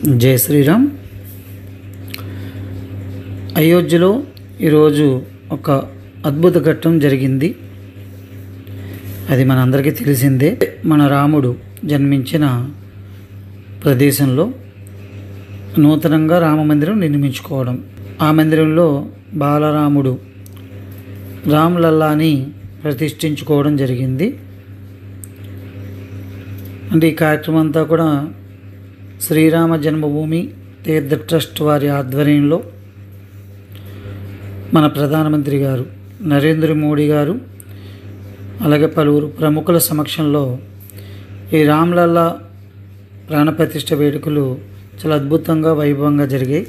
జై శ్రీరామ్. అయోధ్యలో ఈరోజు ఒక అద్భుత ఘట్టం జరిగింది. అది మనందరికీ తెలిసిందే. మన రాముడు జన్మించిన ప్రదేశంలో నూతనంగా రామమందిరం నిర్మించుకోవడం, ఆ మందిరంలో బాలరాముడు రామ్లల్లాని ప్రతిష్ఠించుకోవడం జరిగింది. అంటే ఈ కార్యక్రమం అంతా కూడా శ్రీరామ జన్మభూమి తీర్థ ట్రస్ట్ వారి ఆధ్వర్యంలో మన ప్రధానమంత్రి గారు నరేంద్ర మోడీ గారు అలాగే పలువురు ప్రముఖుల సమక్షంలో ఈ రామ్లల్లా ప్రాణప్రతిష్ఠ వేడుకలు చాలా అద్భుతంగా వైభవంగా జరిగాయి.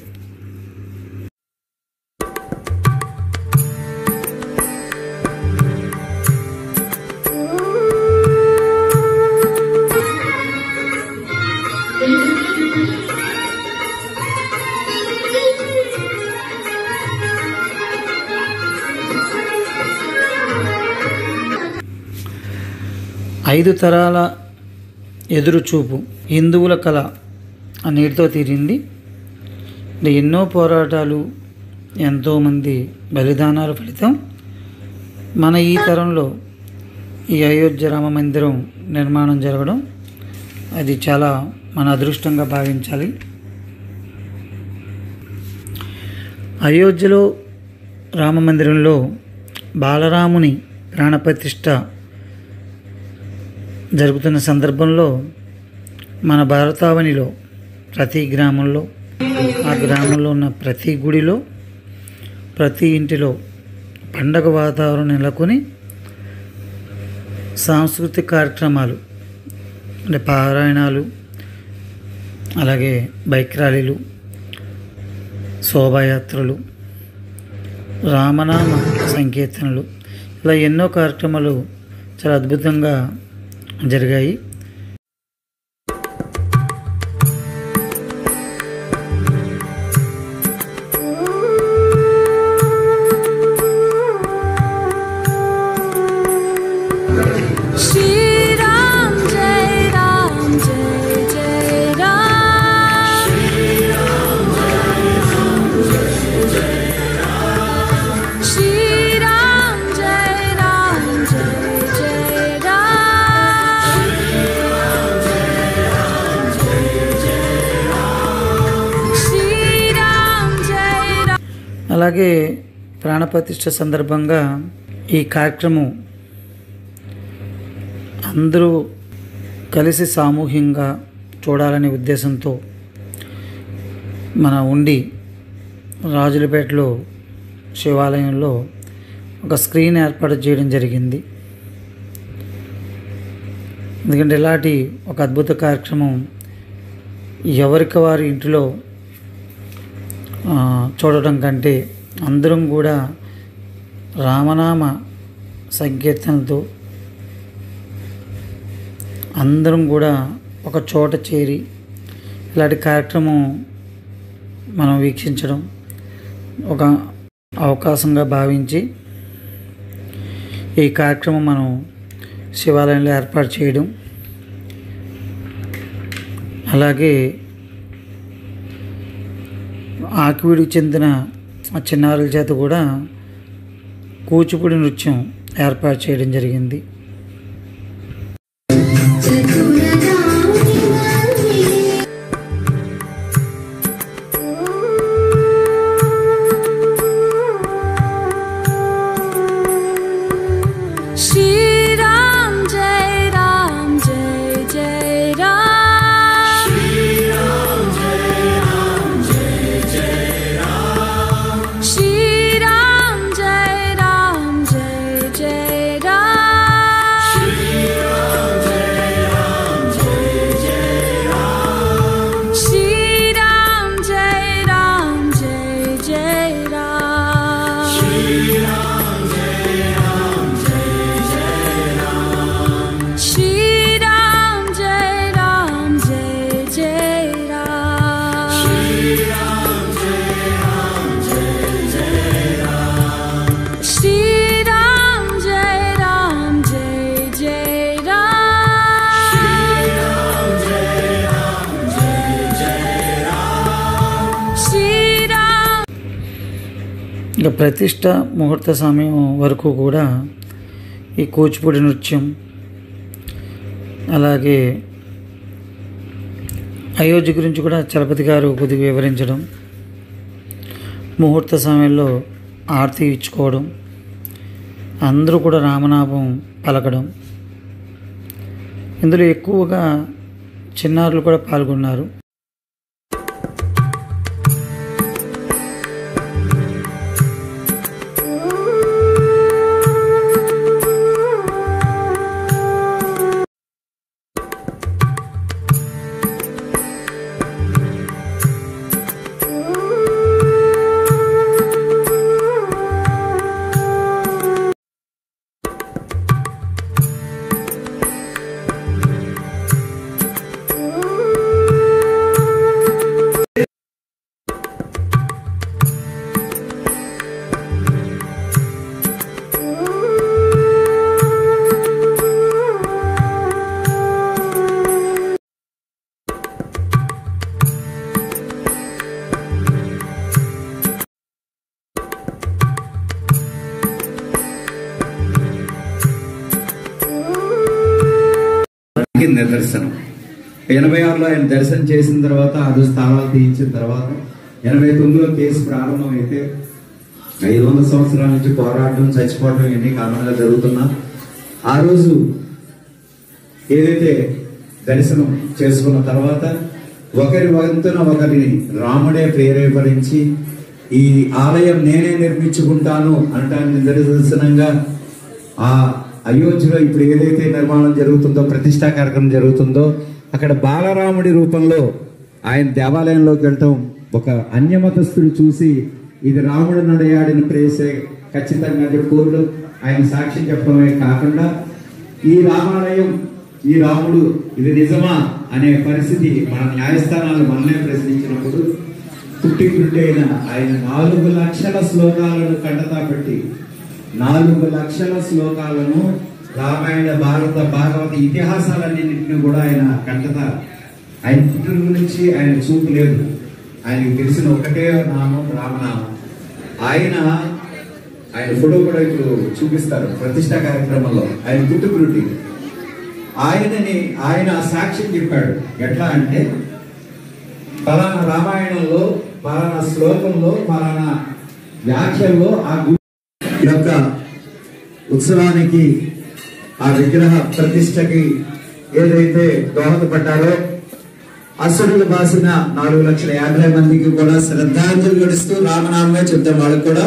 ఐదు తరాల ఎదురుచూపు హిందువుల కళ అన్నిటితో తీరింది. ఎన్నో పోరాటాలు, ఎంతోమంది బలిదానాల ఫలితం మన ఈ తరంలో ఈ అయోధ్య రామ మందిరం నిర్మాణం జరగడం, అది చాలా మన అదృష్టంగా భావించాలి. అయోధ్యలో రామ మందిరంలో బాలరాముని ప్రాణప్రతిష్ఠ జరుగుతున్న సందర్భంలో మన భారతావనిలో ప్రతి గ్రామంలో, ఆ గ్రామంలో ఉన్న ప్రతి గుడిలో, ప్రతి ఇంటిలో పండగ వాతావరణం నెలకొని సాంస్కృతిక కార్యక్రమాలు అంటే పారాయణాలు, అలాగే బైక్ ర్యాలీలు, శోభాయాత్రలు, రామనామ సంకీర్తనలు, ఇలా ఎన్నో కార్యక్రమాలు చాలా అద్భుతంగా జరిగాయి. అలాగే ప్రాణప్రతిష్ఠ సందర్భంగా ఈ కార్యక్రమం అందరూ కలిసి సామూహికంగా చూడాలనే ఉద్దేశంతో మన ఉండి రాజులపేటలో శివాలయంలో ఒక స్క్రీన్ ఏర్పాటు చేయడం జరిగింది. ఎందుకంటే ఇలాంటి ఒక అద్భుత కార్యక్రమం ఎవరికి వారి ఇంటిలో చూడటం కంటే అందరం కూడా రామనామ సంకీర్తనలతో అందరం కూడా ఒక చోట చేరి ఇలాంటి కార్యక్రమం మనం వీక్షించడం ఒక అవకాశంగా భావించి ఈ కార్యక్రమం మనం శివాలయంలో ఏర్పాటు చేయడం, అలాగే ఆకివీడికి చెందిన చిన్నారుల చేత కూడా కూచిపూడి నృత్యం ఏర్పాటు చేయడం జరిగింది. ఇక ప్రతిష్ట ముహూర్త సమయం వరకు కూడా ఈ కూచిపూడి నృత్యం, అలాగే అయోధ్య గురించి కూడా చలపతి గారు కొద్దిగా వివరించడం, ముహూర్త సమయంలో ఆరతి ఇచ్చుకోవడం, అందరూ కూడా రామనామం పలకడం, ఇందులో ఎక్కువగా చిన్నారులు కూడా పాల్గొన్నారు. నిదర్శనం 86లో ఆయన దర్శనం చేసిన తర్వాత 6 స్థానాలు తీయించిన తర్వాత 89లో కేసు ప్రారంభం అయితే 500 సంవత్సరాల నుంచి పోరాటం, చచ్చిపోవడం ఇవన్నీ కారణంగా జరుగుతున్నా ఆ రోజు ఏదైతే దర్శనం చేసుకున్న తర్వాత ఒకరి వంతున ఒకరిని రాముడే ప్రేరేపరించి ఈ ఆలయం నేనే నిర్మించుకుంటాను అనటానికి నిదర్శనంగా ఆ అయోధ్యలో ఇప్పుడు ఏదైతే నిర్మాణం జరుగుతుందో, ప్రతిష్టా కార్యక్రమం జరుగుతుందో, అక్కడ బాలరాముడి రూపంలో ఆయన దేవాలయంలోకి వెళ్ళటం ఒక అన్యమతస్థుడు చూసి ఇది రాముడు నడయాడిన ప్రేసే ఖచ్చితంగా చెప్పుకోవడం, ఆయన సాక్ష్యం చెప్పడమే కాకుండా ఈ రామాలయం, ఈ రాముడు ఇది నిజమా అనే పరిస్థితి మన న్యాయస్థానాలు మనమే ప్రశ్నించినప్పుడు పుట్టినట్టు అయిన ఆయన 4 లక్షల శ్లోకాలను కంటతా పెట్టి 4 లక్షల శ్లోకాలను రామాయణ, భారత, భాగవత ఇతిహాసాలన్నింటినీ కూడా ఆయన కంటత. ఆయన పుట్టిన నుంచి ఆయన చూపు లేదు. ఆయనకు తెలిసిన ఒకటే నామం రామనామం. ఆయన ఫోటో కూడా ఇప్పుడు చూపిస్తారు ప్రతిష్టా కార్యక్రమంలో. ఆయన పుట్టుకురుటి ఆయన సాక్ష్యం చెప్పాడు. ఎట్లా అంటే పలానా రామాయణంలో, పలానా శ్లోకంలో, పలానా వ్యాఖ్యల్లో ఆ యొక్క ఉత్సవానికి, ఆ విగ్రహ ప్రతిష్టకి ఏదైతే దోహదపడ్డారో అసురులు బాసిన 4,50,000 మందికి కూడా శ్రద్ధాంజలి గడుస్తూ రామనామమే చెప్తాం. వాళ్ళకి కూడా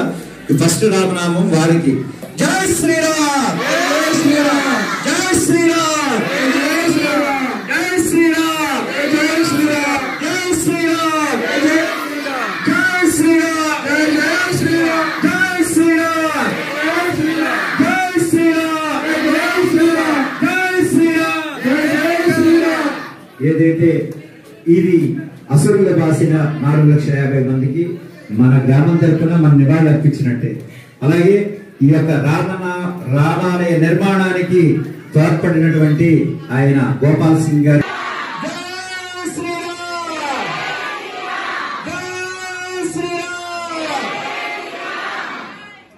ఫస్ట్ రామనామం వారికి. జై శ్రీరామ్, జై శ్రీరామ్, జై శ్రీరామ్, జై శ్రీరామ్, జై శ్రీరామ్, జై శ్రీరామ్, జై శ్రీరామ్, జై శ్రీరామ్, జై శ్రీరామ్, జై శ్రీరామ్, జై శ్రీరామ్, జై శ్రీరామ్. ఏదైతే ఇది అసురుల బాసిన 4,50,000 మందికి మన గ్రామం తరపున మన నివాళులు అర్పించినట్టే. అలాగే ఈ యొక్క రామాలయ నిర్మాణానికి తోడ్పడినటువంటి ఆయన గోపాల్ సింగ్ గారు,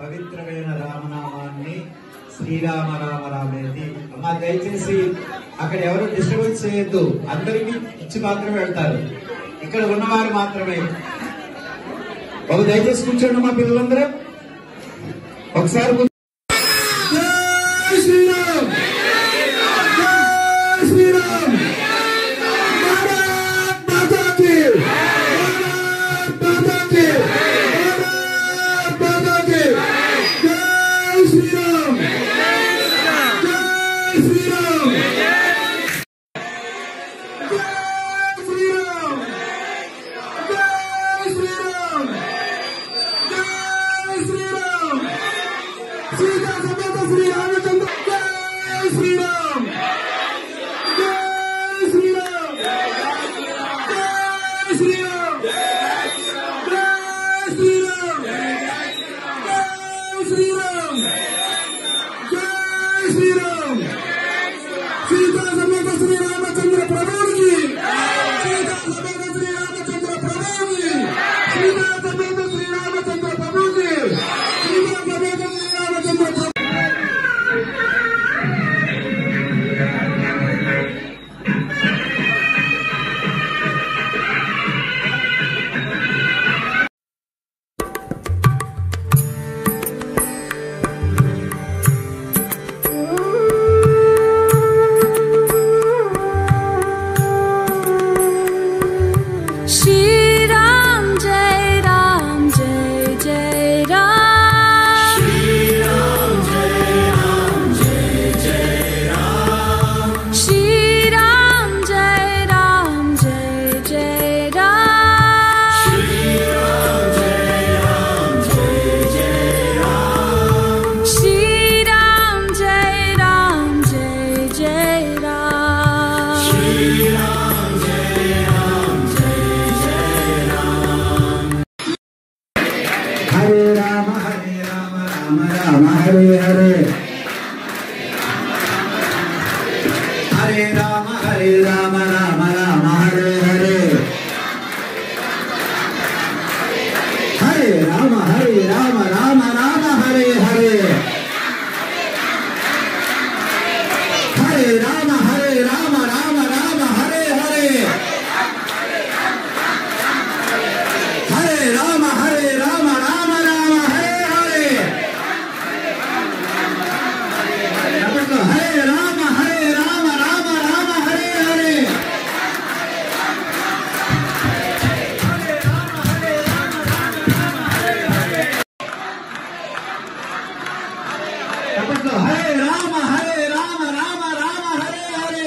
పవిత్రమైన రామనామాన్ని శ్రీరామ రామ రామేది. అమ్మా దయచేసి అక్కడ ఎవరు డిస్టర్బెన్స్ చేయొద్దు. అందరికీ ఇచ్చి మాత్రమే వెళ్తారు, ఇక్కడ ఉన్నవారు మాత్రమే. దయచేసి కూర్చోండి మా పిల్లలందరూ ఒకసారి. Sriram, Sriram, Shri Ram Jai Ram Jai Jai Ram. Shri Ram Jai Ram Jai Jai Ram. Shri Ram Jai Ram Jai Jai Ram. Shri Ram Jai Ram Jai Jai Ram. Shri Ram Jai Ram Jai Jai Ram. Shri Ram Jai Ram Jai Jai Ram. Hare Rama Rama Rama Hare Hare. Hare Rama Rama Rama Hare Hare. Hare Rama Rama Rama Hare Hare. Hare Rama Rama Rama Hare Hare. Hare Rama Rama Rama Hare Hare. Hare Rama Rama Rama Hare Hare. Hare Rama Rama Hare Hare.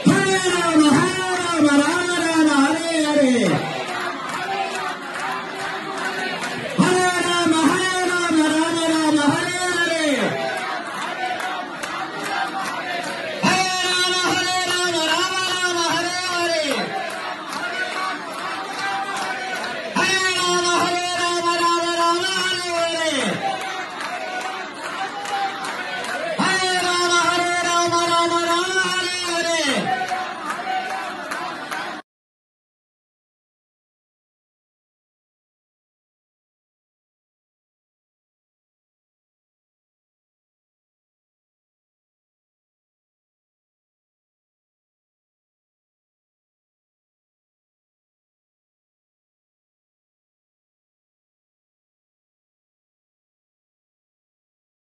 Hare Rama Rama Rama Hare Hare.